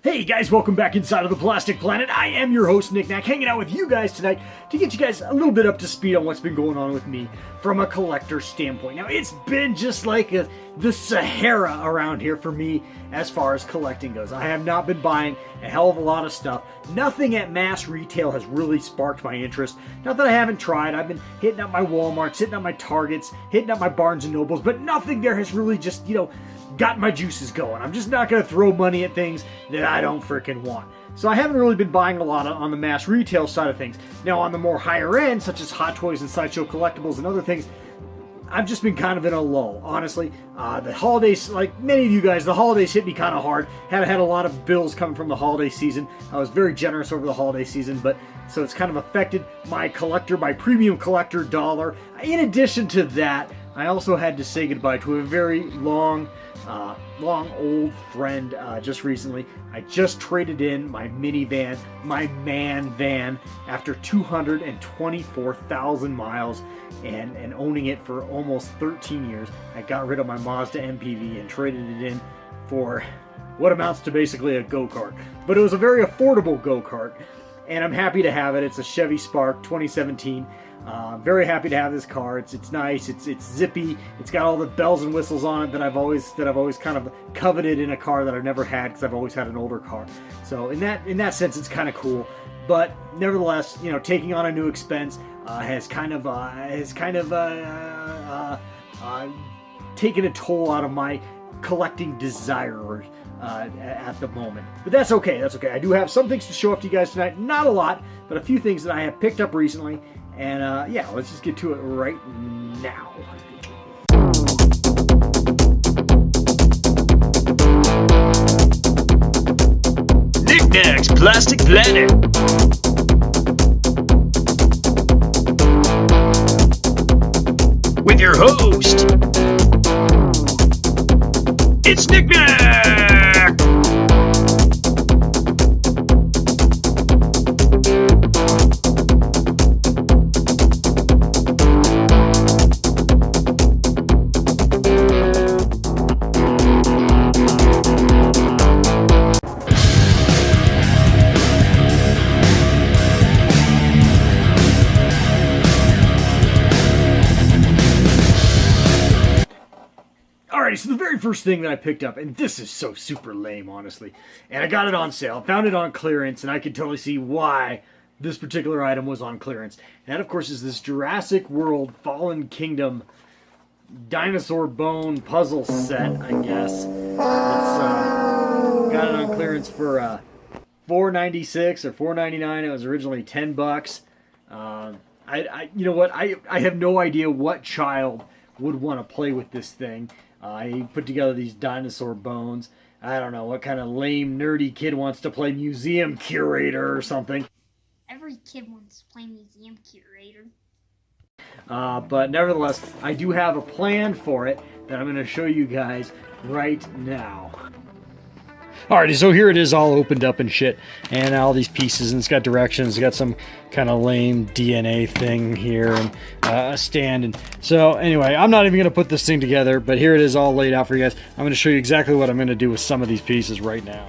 Hey guys, welcome back inside of the Plastic Planet. I am your host, Knick-Knack, hanging out with you guys tonight to get you guys a little bit up to speed on what's been going on with me from a collector standpoint. Now, it's been just like the Sahara around here for me as far as collecting goes. I have not been buying a hell of a lot of stuff. Nothing at mass retail has really sparked my interest. Not that I haven't tried. I've been hitting up my Walmarts, hitting up my Targets, hitting up my Barnes & Nobles, but nothing there has really just, got my juices going. I'm just not going to throw money at things that I don't freaking want. So I haven't really been buying a lot on the mass retail side of things. Now on the more higher end, such as Hot Toys and Sideshow Collectibles and other things, I've just been kind of in a lull, honestly. The holidays, like many of you guys, the holidays hit me kind of hard. Had a lot of bills coming from the holiday season. I was very generous over the holiday season, but so it's kind of affected my premium collector dollar. In addition to that, I also had to say goodbye to a very long old friend just recently. I just traded in my minivan, my man van, after 224,000 miles and owning it for almost 13 years. I got rid of my Mazda MPV and traded it in for what amounts to basically a go-kart. But it was a very affordable go-kart, and I'm happy to have it. It's a Chevy Spark 2017. Very happy to have this car. It's nice. It's zippy. It's got all the bells and whistles on it that I've always kind of coveted in a car that I've never had because I've always had an older car. So in that sense, it's kind of cool. But nevertheless, taking on a new expense has kind of taken a toll out of my collecting desire at the moment. But that's okay. That's okay. I do have some things to show off to you guys tonight. Not a lot, but a few things that I have picked up recently. And yeah, let's just get to it right now. Knick-Knack's Plastic Planet. With your host, it's Knick-Knack! So the very first thing that I picked up, and this is so super lame, honestly, and I got it on sale, found it on clearance, and I could totally see why this particular item was on clearance. And that, of course, is this Jurassic World Fallen Kingdom dinosaur bone puzzle set, I guess. It's got it on clearance for $4.96 or $4.99. It was originally $10. You know what? I have no idea what child would want to play with this thing. He put together these dinosaur bones. I don't know what kind of lame, nerdy kid wants to play museum curator or something. Every kid wants to play museum curator. But nevertheless, I do have a plan for it that I'm going to show you guys right now. Alrighty, so here it is all opened up and shit, and all these pieces, and it's got directions, it's got some kind of lame DNA thing here, and a stand, and so anyway, I'm not even going to put this thing together, but here it is all laid out for you guys. I'm going to show you exactly what I'm going to do with some of these pieces right now.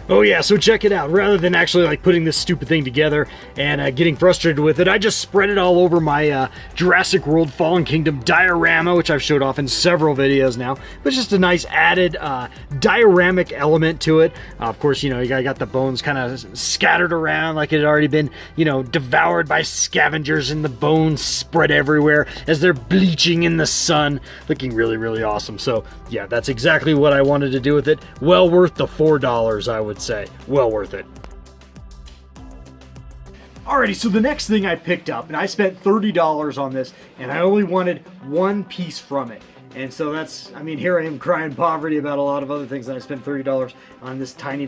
Oh yeah, so check it out. Rather than actually like putting this stupid thing together and getting frustrated with it, I just spread it all over my Jurassic World Fallen Kingdom diorama, which I've showed off in several videos now. But just a nice added dioramic element to it. Of course, you got the bones kind of scattered around like it had already been, devoured by scavengers, and the bones spread everywhere as they're bleaching in the sun. Looking really, really awesome. So yeah, that's exactly what I wanted to do with it. Well worth the $4, I would say. Well worth it. Alrighty, so the next thing I picked up, and I spent $30 on this, and I only wanted one piece from it. And so that's, here I am crying poverty about a lot of other things, and I spent $30 on this tiny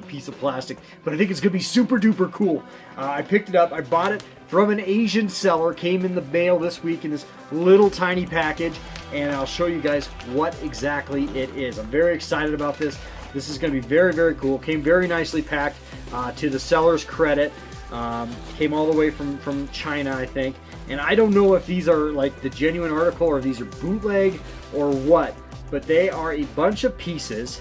piece of plastic. But I think it's going to be super duper cool. I picked it up, I bought it from an Asian seller, came in the mail this week in this little tiny package, and I'll show you guys what exactly it is. I'm very excited about this. This is going to be very, very cool. Came very nicely packed, to the seller's credit. Came all the way from China, I think. And I don't know if these are like the genuine article or if these are bootleg or what, but they are a bunch of pieces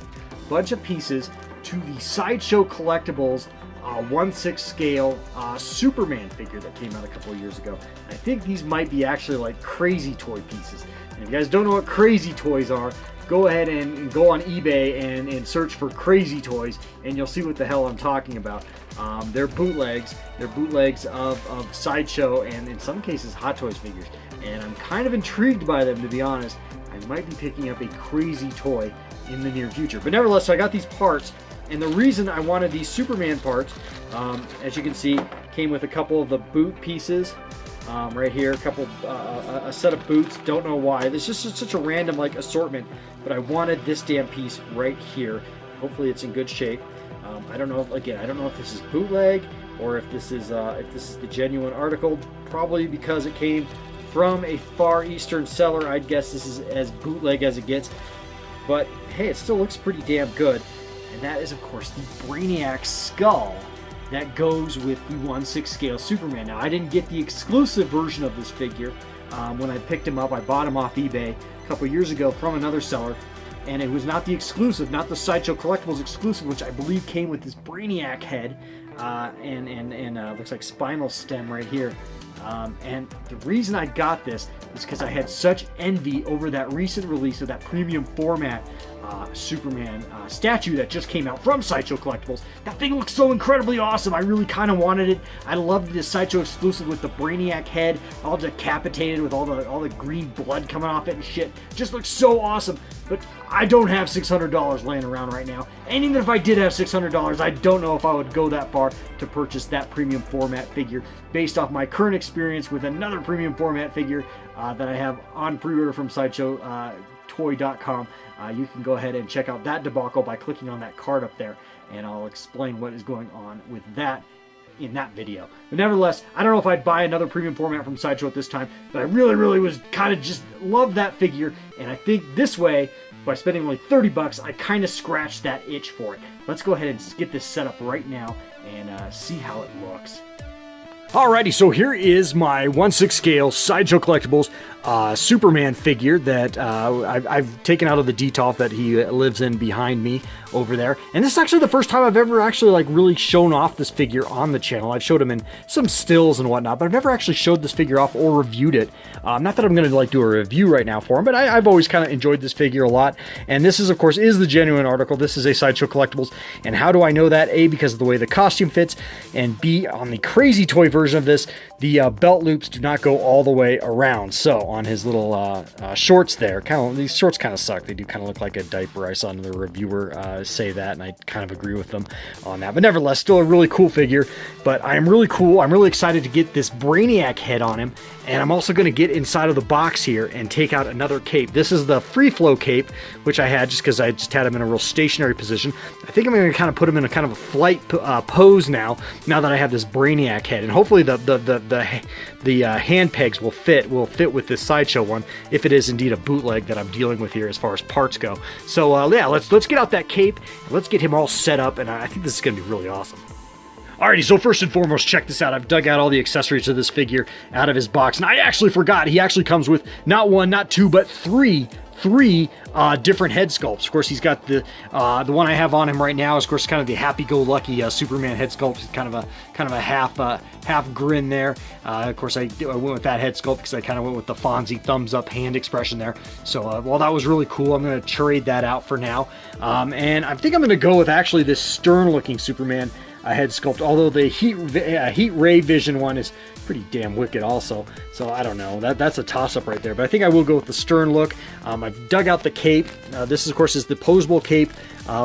to the Sideshow Collectibles 1/6 scale Superman figure that came out a couple of years ago. I think these might be actually like crazy toy pieces. And if you guys don't know what crazy toys are, go ahead and go on eBay and search for crazy toys, and you'll see what the hell I'm talking about. They're bootlegs. They're bootlegs of Sideshow and in some cases Hot Toys figures. And I'm kind of intrigued by them, to be honest. I might be picking up a crazy toy in the near future. But nevertheless, so I got these parts. And the reason I wanted these Superman parts, as you can see, came with a couple of the boot pieces. Right here, a set of boots. Don't know why. This is just such a random like assortment, but I wanted this damn piece right here. Hopefully, it's in good shape. I don't know. Again, I don't know if this is bootleg or if this is the genuine article. Probably because it came from a Far Eastern seller. I'd guess this is as bootleg as it gets. But hey, it still looks pretty damn good. And that is, of course, the Brainiac skull that goes with the 1/6 scale Superman. Now, I didn't get the exclusive version of this figure when I picked him up. I bought him off eBay a couple years ago from another seller, and it was not the exclusive, not the Sideshow Collectibles exclusive, which I believe came with this Brainiac head and looks like spinal stem right here. And the reason I got this is because I had such envy over that recent release of that premium format Superman statue that just came out from Sideshow Collectibles. That thing looks so incredibly awesome. I really kind of wanted it. I loved the Sideshow exclusive with the Brainiac head, all decapitated with all the green blood coming off it and shit. Just looks so awesome. But I don't have $600 laying around right now. And even if I did have $600, I don't know if I would go that far to purchase that premium format figure based off my current experience with another premium format figure that I have on pre-order from Sideshow Toy.com. You can go ahead and check out that debacle by clicking on that card up there, and I'll explain what is going on with that in that video. But nevertheless, I don't know if I'd buy another premium format from Sideshow at this time, but I really was kind of just love that figure, and I think this way, by spending only 30 bucks, I kind of scratched that itch for it. Let's go ahead and get this set up right now and see how it looks. Alrighty, so here is my 1/6 scale Sideshow Collectibles Superman figure that I've taken out of the detolf that he lives in behind me over there. And this is actually the first time I've ever actually like really shown off this figure on the channel. I've showed him in some stills and whatnot, but I've never actually showed this figure off or reviewed it. Not that I'm going to like do a review right now for him, but I've always kind of enjoyed this figure a lot. And this is, of course, is the genuine article. This is a Sideshow Collectibles. And how do I know that? A, because of the way the costume fits, and B, on the crazy toy version of this, the belt loops do not go all the way around. So on his little shorts there, these shorts kind of suck. They do kind of look like a diaper. I saw another reviewer say that, and I kind of agree with them on that. But nevertheless, still a really cool figure. But I'm really cool. I'm really excited to get this Brainiac head on him. And I'm also going to get inside of the box here and take out another cape. This is the free flow cape, which I had just because I just had him in a real stationary position. I think I'm going to kind of put him in a kind of a flight pose now that I have this Brainiac head. And hopefully the hand pegs will fit with this Sideshow one, if it is indeed a bootleg that I'm dealing with here as far as parts go. So yeah, let's get out that cape. Let's get him all set up, and I think this is going to be really awesome. Alrighty, so first and foremost, check this out. I've dug out all the accessories to this figure out of his box. And I actually forgot, he actually comes with not one, not two, but three different head sculpts. Of course, he's got the one I have on him right now is, of course, kind of the happy-go-lucky Superman head sculpt. It's kind of a half grin there. Of course, I went with that head sculpt because I kind of went with the Fonzie thumbs-up hand expression there. So, while that was really cool, I'm going to trade that out for now. And I think I'm going to go with actually this stern-looking Superman head sculpt, although the heat ray vision one is pretty damn wicked also. So I don't know, that's a toss-up right there, but I think I will go with the stern look. I've dug out the cape. This, of course, is the posable cape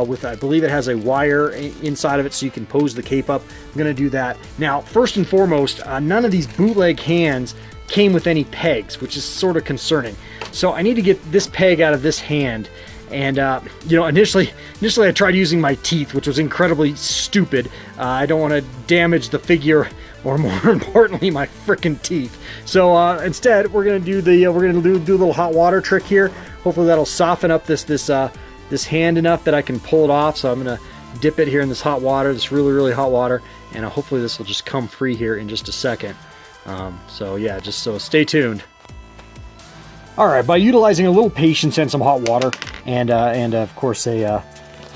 with, I believe it has a wire inside of it so you can pose the cape up. I'm going to do that. Now, first and foremost, none of these bootleg hands came with any pegs, which is sort of concerning. So I need to get this peg out of this hand. And, you know, initially I tried using my teeth, which was incredibly stupid. I don't want to damage the figure, or more importantly, my frickin' teeth. So, instead, we're going to do do a little hot water trick here. Hopefully that'll soften up this hand enough that I can pull it off. So I'm going to dip it here in this hot water, this really hot water. And hopefully this will just come free here in just a second. So yeah, so stay tuned. Alright, by utilizing a little patience and some hot water and of course a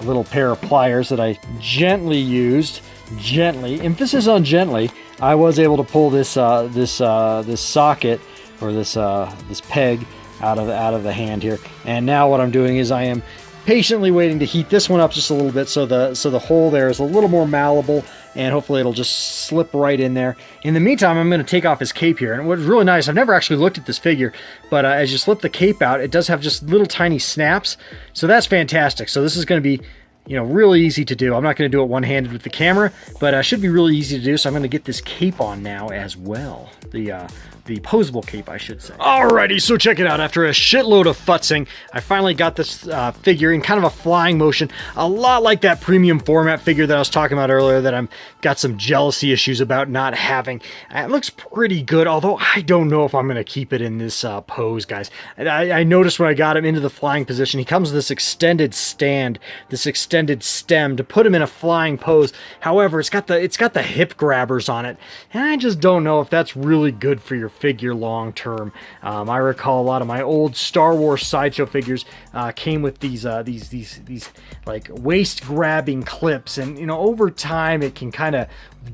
little pair of pliers that I gently used. Gently, emphasis on gently. I was able to pull this this socket or this peg out of the hand here. And now what I'm doing is I am patiently waiting to heat this one up just a little bit so the hole there is a little more malleable, and hopefully it'll just slip right in there. In the meantime, I'm going to take off his cape here. And what's really nice, I've never actually looked at this figure, but as you slip the cape out, it does have just little tiny snaps. So that's fantastic. So this is going to be, you know, really easy to do. I'm not going to do it one-handed with the camera, but should be really easy to do. So I'm going to get this cape on now as well. The posable cape, I should say. Alrighty, so check it out. After a shitload of futzing, I finally got this figure in kind of a flying motion, a lot like that premium format figure that I was talking about earlier that I'm got some jealousy issues about not having. It looks pretty good, although I don't know if I'm going to keep it in this pose, guys. I noticed when I got him into the flying position, he comes with this extended stand, this extended stem to put him in a flying pose. However, it's got the hip grabbers on it, and I just don't know if that's really good for your figure long term. I recall a lot of my old Star Wars Sideshow figures came with these like waist grabbing clips, and you know, over time it can kind of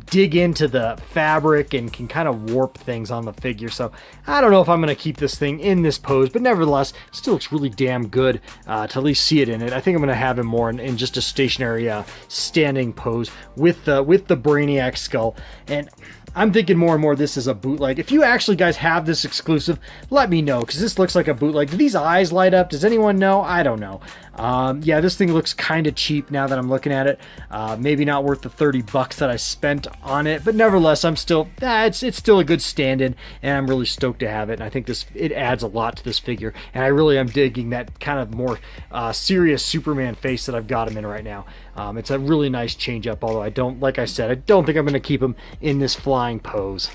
dig into the fabric and can kind of warp things on the figure. So I don't know if I'm going to keep this thing in this pose, but nevertheless it still looks really damn good to at least see it in it. I think I'm going to have him more in just a stationary standing pose with the Brainiac skull. And I'm thinking more and more this is a bootleg. If you actually guys have this exclusive, let me know, because this looks like a bootleg. Do these eyes light up? Does anyone know? I don't know. Yeah, this thing looks kind of cheap now that I'm looking at it. Maybe not worth the $30 that I spent on it, but nevertheless, I'm still, it's still a good stand-in, and I'm really stoked to have it. And I think it adds a lot to this figure, and I really am digging that kind of more serious Superman face that I've got him in right now. It's a really nice change up, although like I said, I don't think I'm going to keep him in this flying pose.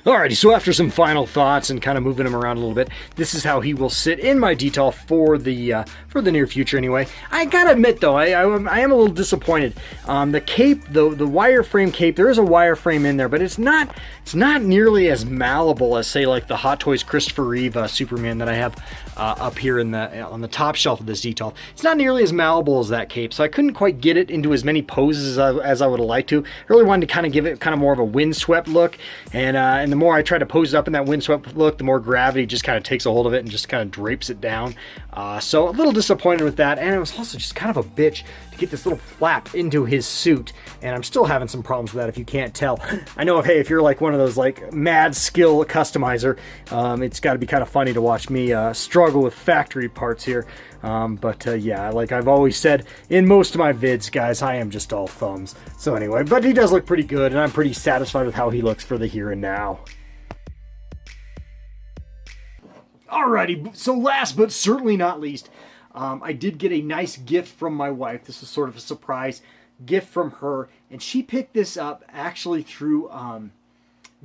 Alrighty, so after some final thoughts and kind of moving him around a little bit, this is how he will sit in my detail for the near future anyway. I gotta admit though, I am a little disappointed. The cape, the wireframe cape, there is a wireframe in there, but it's not nearly as malleable as, say, like the Hot Toys Christopher Reeve Superman that I have up here on the top shelf of this detail. It's not nearly as malleable as that cape, so I couldn't quite get it into as many poses as I would have liked to. I really wanted to kind of give it kind of more of a windswept look, and the more I try to pose it up in that windswept look, the more gravity just kind of takes a hold of it and just kind of drapes it down. So a little disappointed with that, and it was also just kind of a bitch to get this little flap into his suit, and I'm still having some problems with that if you can't tell. I know, hey, if you're like one of those like mad skill customizer, it's got to be kind of funny to watch me struggle with factory parts here. Yeah, like I've always said in most of my vids, guys, I am just all thumbs. So anyway, but he does look pretty good, and I'm pretty satisfied with how he looks for the here and now. Alrighty, so last but certainly not least, I did get a nice gift from my wife. This is sort of a surprise gift from her, and she picked this up actually through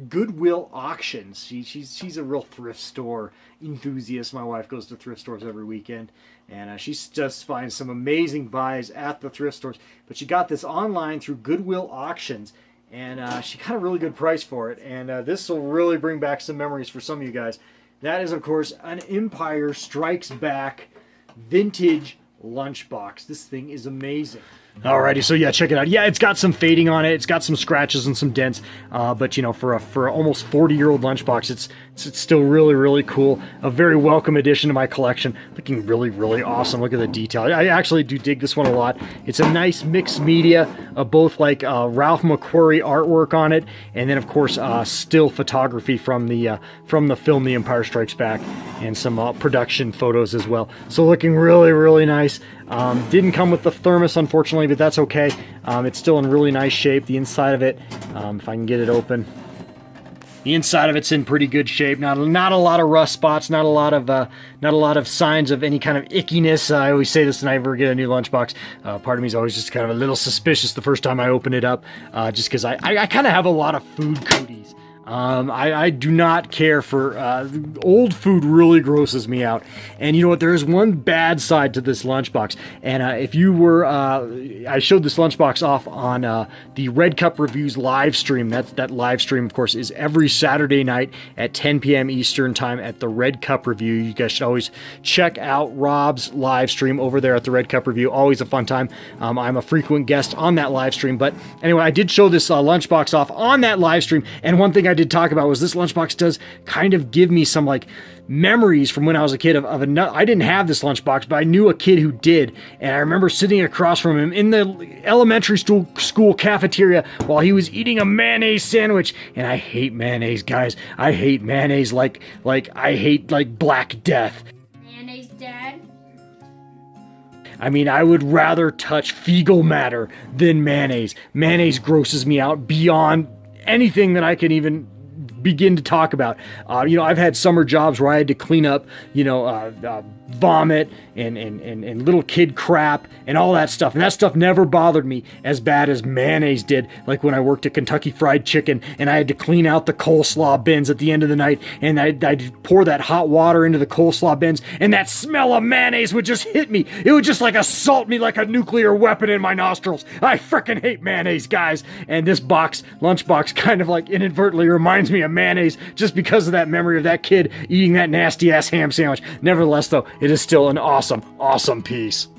Goodwill auctions. She's a real thrift store enthusiast. My wife goes to thrift stores every weekend, and she just finds some amazing buys at the thrift stores. But she got this online through Goodwill auctions, and she got a really good price for it. And this will really bring back some memories for some of you guys. That is, of course, an Empire Strikes Back vintage lunchbox. This thing is amazing. Alrighty, so yeah, check it out. Yeah, it's got some fading on it. It's got some scratches and some dents. But you know, for a almost 40-year-old lunchbox, it's still really, really cool. A very welcome addition to my collection. Looking really, really awesome. Look at the detail. I actually do dig this one a lot. It's a nice mixed media of both like Ralph McQuarrie artwork on it, and then of course still photography from the film The Empire Strikes Back, and some production photos as well. So looking really, really nice. Didn't come with the thermos, unfortunately, but that's okay. It's still in really nice shape. The inside of it, if I can get it open, the inside of it's in pretty good shape. Not a lot of rust spots. Not a lot of signs of any kind of ickiness. I always say this when I ever get a new lunchbox. Part of me is always just kind of a little suspicious the first time I open it up, just because I kind of have a lot of food cooties. I do not care for old food. Really grosses me out. And you know what? There is one bad side to this lunchbox. And if you were, I showed this lunchbox off on the Red Cup Reviews live stream. That live stream, of course, is every Saturday night at 10 p.m. Eastern time at the Red Cup Review. You guys should always check out Rob's live stream over there at the Red Cup Review. Always a fun time. I'm a frequent guest on that live stream. But anyway, I did show this lunchbox off on that live stream. And one thing I did talk about was this lunchbox does kind of give me some like memories from when I was a kid of I didn't have this lunchbox, but I knew a kid who did. And I remember sitting across from him in the elementary school cafeteria while he was eating a mayonnaise sandwich. And I hate mayonnaise, guys. I hate mayonnaise like I hate like Black Death. Mayonnaise, Dad? I mean, I would rather touch fecal matter than mayonnaise. Mayonnaise grosses me out beyond anything that I can even begin to talk about. I've had summer jobs where I had to clean up, vomit and little kid crap and all that stuff. And that stuff never bothered me as bad as mayonnaise did. Like when I worked at Kentucky Fried Chicken and I had to clean out the coleslaw bins at the end of the night, and I'd pour that hot water into the coleslaw bins, and that smell of mayonnaise would just hit me. It would just like assault me like a nuclear weapon in my nostrils. I frickin' hate mayonnaise, guys. And this lunchbox kind of like inadvertently reminds me of mayonnaise just because of that memory of that kid eating that nasty ass ham sandwich. Nevertheless, though, it is still an awesome piece.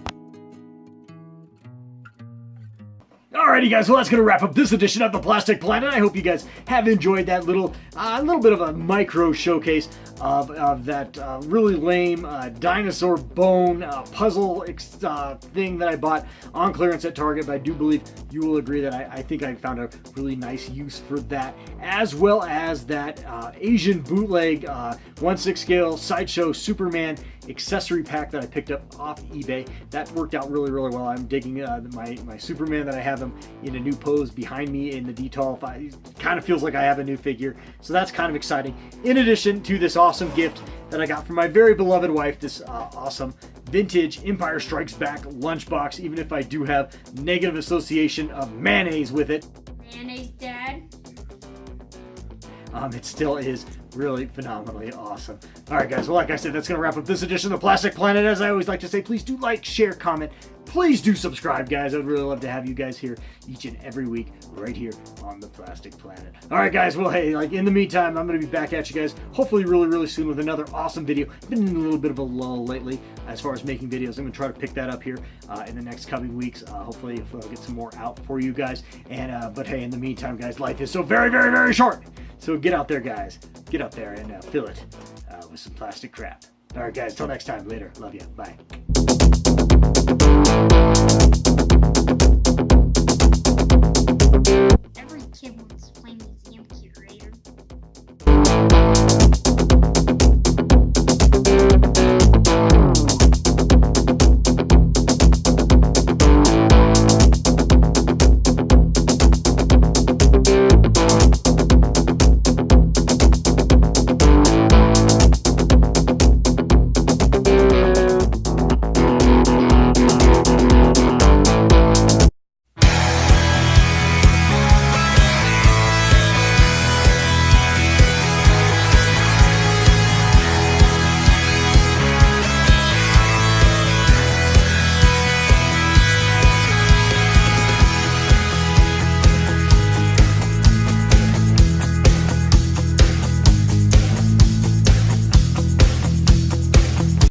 Alrighty, guys, well, that's going to wrap up this edition of the Plastic Planet. I hope you guys have enjoyed that little bit of a micro showcase of that really lame dinosaur bone puzzle thing that I bought on clearance at Target. But I do believe you will agree that I think I found a really nice use for that, as well as that Asian bootleg 1/6 scale Sideshow Superman accessory pack that I picked up off eBay. That worked out really well. I'm digging my Superman that I have him in a new pose behind me in the detail. It kind of feels like I have a new figure, so that's kind of exciting. In addition to this awesome gift that I got from my very beloved wife, this awesome vintage Empire Strikes Back lunchbox, even if I do have negative association of mayonnaise with it. Mayonnaise, Dad? It still is really phenomenally awesome. All right, guys. Well, like I said, that's going to wrap up this edition of the Plastic Planet. As I always like to say, please do like, share, comment. Please do subscribe, guys. I would really love to have you guys here each and every week right here on the Plastic Planet. All right, guys. Well, hey, in the meantime, I'm going to be back at you guys hopefully really soon with another awesome video. Been in a little bit of a lull lately as far as making videos. I'm going to try to pick that up here in the next coming weeks. Hopefully, if I'll get some more out for you guys. And but hey, in the meantime, guys, life is so very short. So get out there, guys. Get out there and fill it with some plastic crap. All right, guys. Till next time. Later. Love you. Bye.